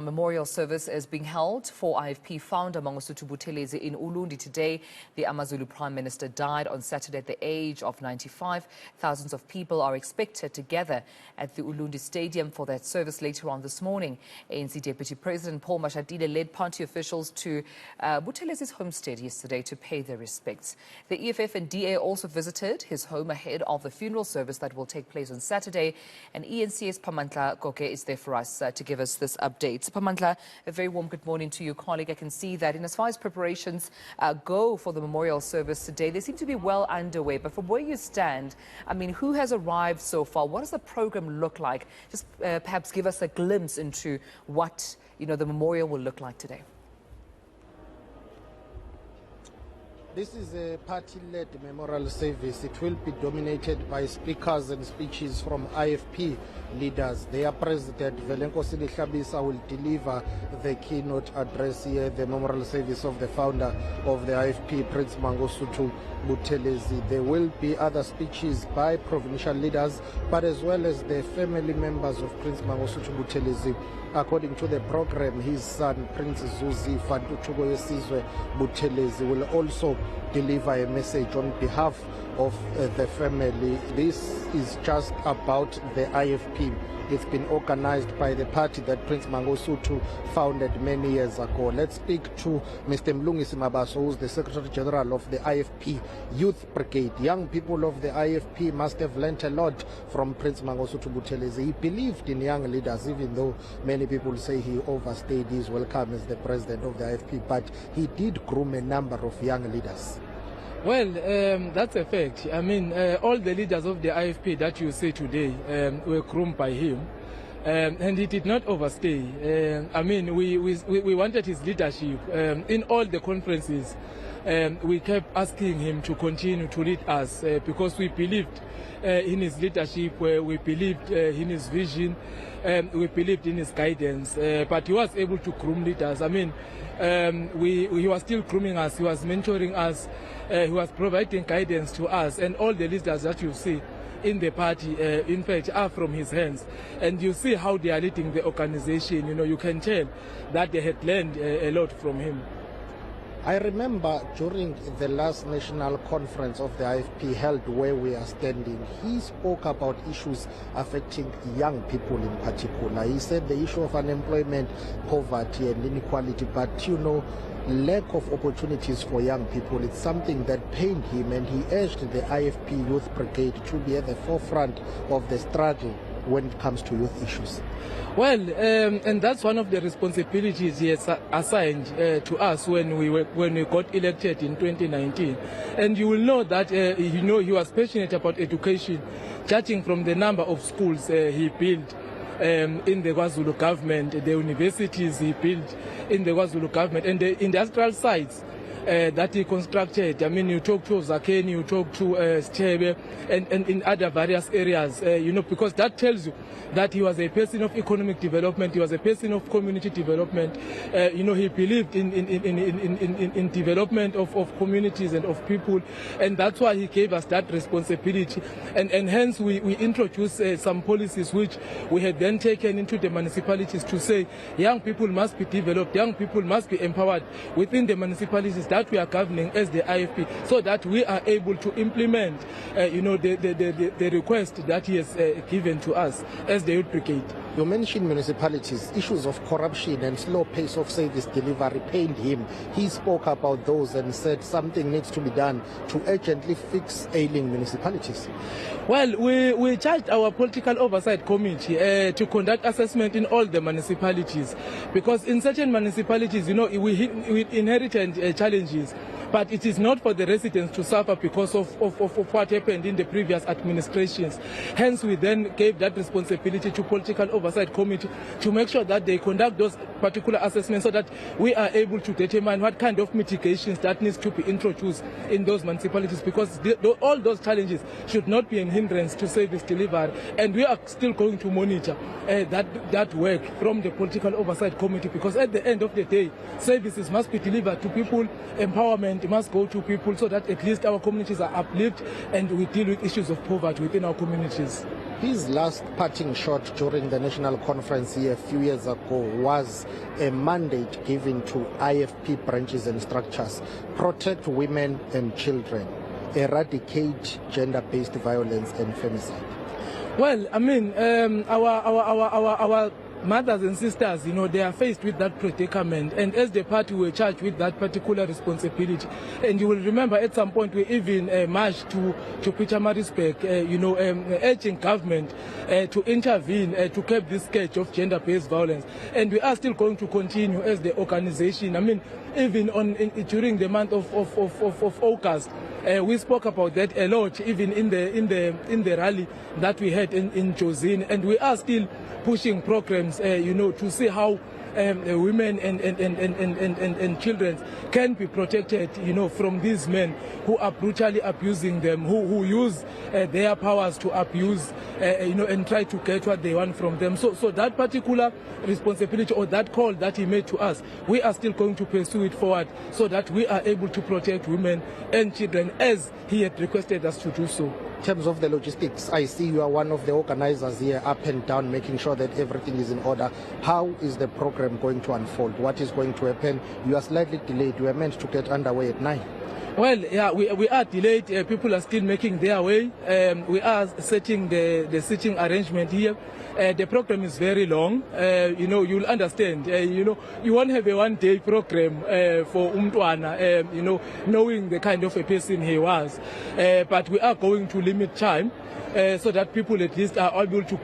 Memorial service is being held for IFP founder Mangosuthu Buthelezi in Ulundi today. The AmaZulu Prime Minister died on Saturday at the age of 95. Thousands of people are expected to gather at the Ulundi Stadium for that service later on this morning. ANC Deputy President Paul Mashatile led party officials to Buthelezi's homestead yesterday to pay their respects. The EFF and DA also visited his home ahead of the funeral service that will take place on Saturday. And eNCA's Pamantla Koke is there for us to give us this update. Pamantla, a very warm good morning to you, colleague. I can see that in as far as preparations go for the memorial service today, they seem to be well underway. But from where you stand, I mean, who has arrived so far? What does the program look like? Just perhaps give us a glimpse into what, the memorial will look like today. This is a party-led memorial service. It will be dominated by speakers and speeches from IFP leaders. Their president, Velenkosi Hlabisa, will deliver the keynote address here, the memorial service of the founder of the IFP, Prince Mangosuthu Buthelezi. There will be other speeches by provincial leaders, but as well as the family members of Prince Mangosuthu Buthelezi. According to the program, his son, Prince Zuzi Fantuchugoyesizwe Buthelezi, will also deliver a message on behalf of the family. This is just about the IFP. It's been organized by the party that Prince Mangosuthu founded many years ago. Let's speak to Mr. Mlungisi Mabaso, who's the Secretary General of the IFP Youth Brigade. Young people of the IFP must have learnt a lot from Prince Mangosuthu Buthelezi. He believed in young leaders, even though many people say he overstayed his welcome as the president of the IFP, but he did groom a number of young leaders. Well, that's a fact. I mean, all the leaders of the IFP that you see today were groomed by him, and he did not overstay. I mean, we wanted his leadership. In all the conferences, we kept asking him to continue to lead us because we believed in his leadership, we believed in his vision, we believed in his guidance. But he was able to groom leaders. I mean, he was still grooming us, he was mentoring us, he was providing guidance to us, and all the leaders that you see in the party, in fact, are from his hands. And you see how they are leading the organization. You can tell that they had learned a lot from him. I remember during the last national conference of the IFP held where we are standing, he spoke about issues affecting young people in particular. He said the issue of unemployment, poverty and inequality, but lack of opportunities for young people, it's something that pained him, and he urged the IFP Youth Brigade to be at the forefront of the struggle when it comes to youth issues. Well, and that's one of the responsibilities he has assigned to us when we got elected in 2019. And you will know that he was passionate about education, judging from the number of schools he built in the KwaZulu government, the universities he built in the KwaZulu government, and the industrial sites that he constructed. I mean, you talk to Zakeni, you talk to Stebe, and in other various areas, because that tells you that he was a person of economic development, he was a person of community development. He believed in development of communities and of people, and that's why he gave us that responsibility. And hence we introduced some policies which we had then taken into the municipalities to say young people must be developed, young people must be empowered within the municipalities that we are governing as the IFP, so that we are able to implement the request that he has given to us as the Youth Brigade. You mentioned municipalities. Issues of corruption and slow pace of service delivery pained him. He spoke about those and said something needs to be done to urgently fix ailing municipalities. Well, we charged our political oversight committee to conduct assessment in all the municipalities, because in certain municipalities, we inherited challenges. But it is not for the residents to suffer because of what happened in the previous administrations. Hence, we then gave that responsibility to Political Oversight Committee to make sure that they conduct those particular assessments so that we are able to determine what kind of mitigations that needs to be introduced in those municipalities, because all those challenges should not be a hindrance to service delivery. And we are still going to monitor that work from the Political Oversight Committee, because at the end of the day, services must be delivered to people, empowerment must go to people, so that at least our communities are uplifted and we deal with issues of poverty within our communities. His last parting shot during the national conference here a few years ago was a mandate given to IFP branches and structures: protect women and children, eradicate gender-based violence and femicide. Well, I mean, our mothers and sisters, they are faced with that predicament, and as the party were charged with that particular responsibility. And you will remember at some point we even marched to Pietermaritzburg, urging government to intervene to curb this scourge of gender-based violence. And we are still going to continue as the organization. I mean, even during the month of August, we spoke about that a lot, even in the rally that we had in Jozini, and we are still pushing programs, to see how women and children can be protected, from these men who are brutally abusing them, who use their powers to abuse, and try to get what they want from them. So that particular responsibility, or that call that he made to us, we are still going to pursue it forward so that we are able to protect women and children as he had requested us to do so. In terms of the logistics, I see you are one of the organizers here, up and down, making sure that everything is in order. How is the program going to unfold? What is going to happen? You are slightly delayed. You are meant to get underway at 9. Well, yeah, we are delayed. People are still making their way. We are setting the seating arrangement here. The program is very long. You'll understand. You won't have a one-day program for Umtwana, knowing the kind of a person he was. But we are going to limit time so that people at least are able to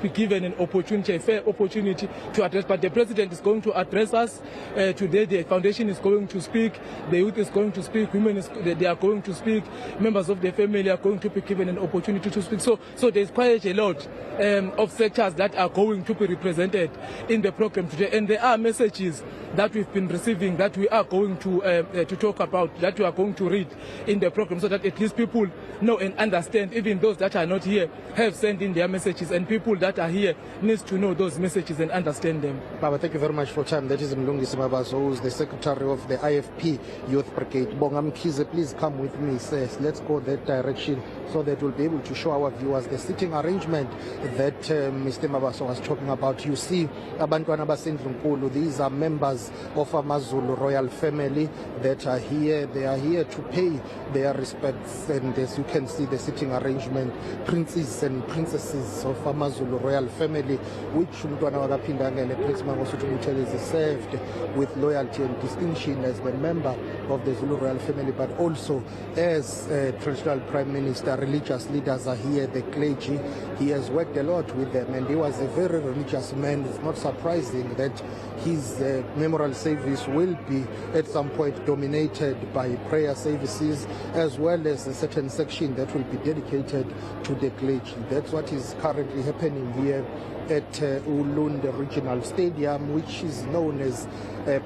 be given an opportunity, a fair opportunity to address. But the president is going to address us today. The foundation is going to speak, the youth is going to speak, women they are going to speak, members of the family are going to be given an opportunity to speak. So there's quite a lot of sectors that are going to be represented in the program today, and there are messages that we've been receiving that we are going to talk about, that we are going to read in the program, so that at least people know and understand. Even those that are not here have sent in their messages, and people that are here needs to know those messages and understand them. Baba, thank you very much for your time. That is Mlungisi Mabaso, who is the secretary of the IFP Youth Brigade. Bongam Kize, please come with me, says. Let's go that direction so that we'll be able to show our viewers the sitting arrangement that Mr. Mabaso was talking about. You see, Abantwana Basendlunkulu, these are members of AmaZulu royal family that are here. They are here to pay their respects, and as you can see, the sitting arrangement, princes and princesses of AmaZulu royal family, which Prince Mangosuthu Buthelezi served with loyalty and distinction as the member of the Zulu royal family, but also as traditional prime minister. Religious leaders are here, the clergy. He has worked a lot with them, and he was a very religious man. It's not surprising that his memorial service will be at some point dominated by prayer services, as well as a certain section that will be dedicated to the clergy. That's what is currently happening here at Ulundi Regional Stadium, which is known as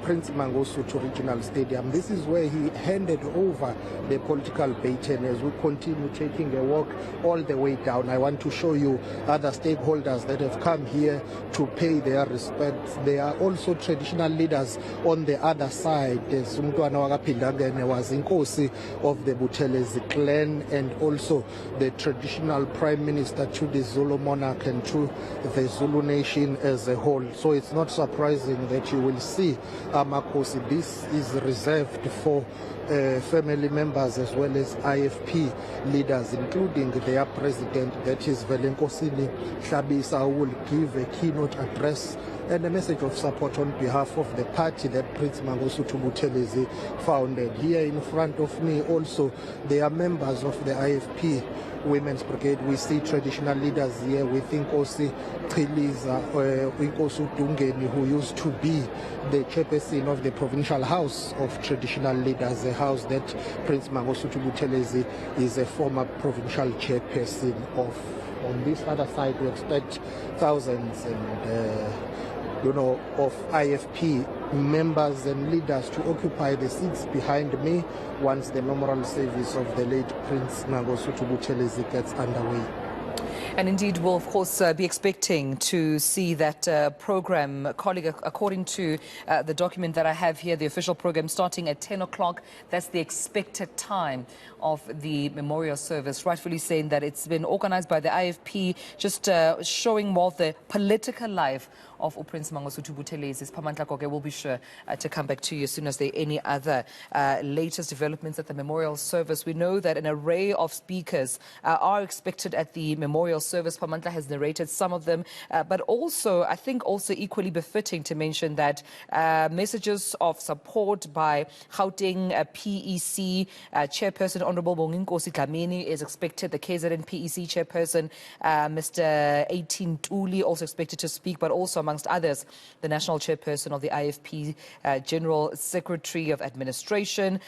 Prince Mangosuthu Regional Stadium. This is where he handed over the political baton. As we continue taking a walk all the way down, I want to show you other stakeholders that have come here to pay their respects. There are also traditional leaders on the other side. As Umntwana wakaPhindangene was eNCA of the Buthelezi clan, and also the traditional prime minister to the Zulu monarch and to the Zulu nation as a whole. So it's not surprising that you will see Amakosi. This is reserved for family members as well as IFP leaders, including their president, that is Velenkosini Hlabisa, who will give a keynote address and a message of support on behalf of the party that Prince Mangosuthu Buthelezi founded. Here in front of me also, they are members of the IFP Women's Brigade. We see traditional leaders here with Inkosi Chiliza, Inkosi Dungeni, who used to be the chairperson of the Provincial House of Traditional Leaders, a house that Prince Mangosuthu Buthelezi is a former provincial chairperson of. On this other side, we expect thousands and of IFP members and leaders to occupy the seats behind me once the memorial service of the late Prince Mangosuthu Buthelezi gets underway. And indeed, we'll, of course, be expecting to see that program, colleague, according to the document that I have here, the official program starting at 10 o'clock. That's the expected time of the memorial service, rightfully saying that it's been organized by the IFP, just showing more of the political life of Prince Mangosuthu Buthelezi. Pamandla Goge will be sure to come back to you as soon as there are any other latest developments at the memorial service. We know that an array of speakers are expected at the memorial service. Pamandla has narrated some of them, but also, I think also equally befitting to mention that messages of support by Gauteng PEC chairperson Honorable Nkosi Dlamini is expected. The KZN PEC chairperson, Mr. 18 Tuli, also expected to speak, but also amongst others, the national chairperson of the IFP, General Secretary of Administration,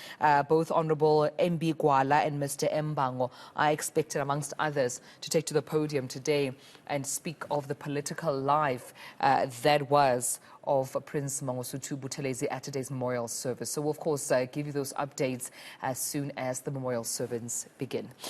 both Honorable MB Gwala and Mr. Mbango are expected, amongst others, to take to the podium today and speak of the political life that was of Prince Mangosuthu Buthelezi at today's memorial service. So we'll, of course, give you those updates as soon as the memorial service begin.